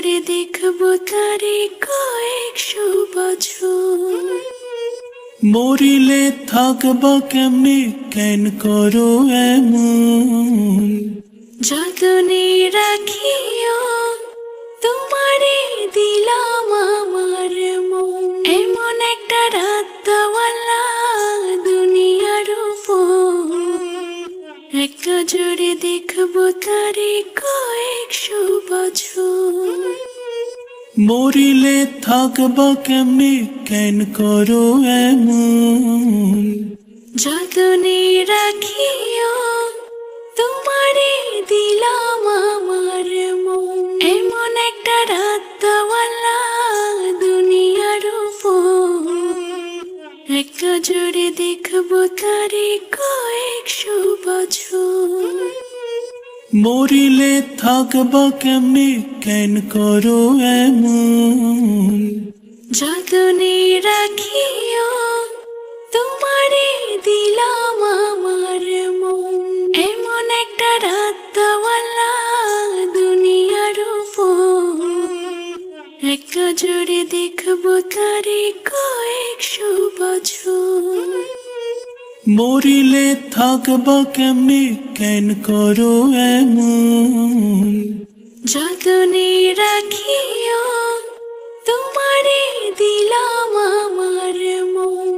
জুড়ে দেখবো তারে কয়েকশো বছর। মরিলে থাকবা কেমনে, কেন করো এমন? যতনে রাখিও তোমারে দিলাম আমার মন। এমন একটা রাত দেওয়ালা দুনিয়ার উপর, একটা জুড়ে দেখবো তারে কয়েকশো বছর। মরিলে থাকবা কেমনে, কেন করো এমন? যতনে রাখিও তোমারে দিলাম আমার মন। এমন একটা রাত দেওয়ালা দুনিয়ার উপর, একটা জুড়ে দেখবো তারে কয়েকশো বছর। মরিলে থাকবা কেমনে, কেন করো এমন? যতনে রাখিও তোমারে দিলাম আমার মন। এমন একটা রাত দেওয়ালা দুনিয়ার উপর, একটা জুড়ে দেখবো তারে কয়েকশো বছর। মরিলে থাকবা কেমনে, কেন করো এমন? যতনে রাখিও তোমারে দিলাম আমার মন।